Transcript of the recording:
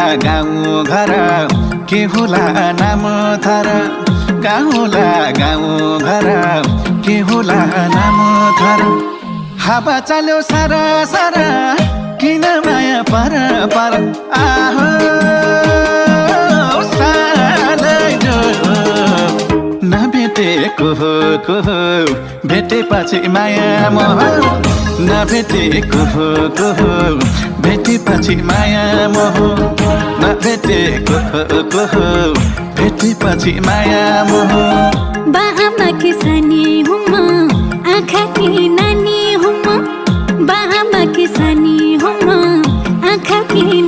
गाउँ घर के होला नाम थर गाउँला गाउँ घर के होला नाम थर हावा चल्यो सारा सारा किन माया पर पर आहो सालैजो नभेटेको को भेटेपछि माया मोह नभेटेको को भेटेपछि माया मोह नभेटेको को भेटेपछि माया मोह बाआमा की सानी हुम आँखा की नानी हुम बाआमा की सानी हुम आँखा की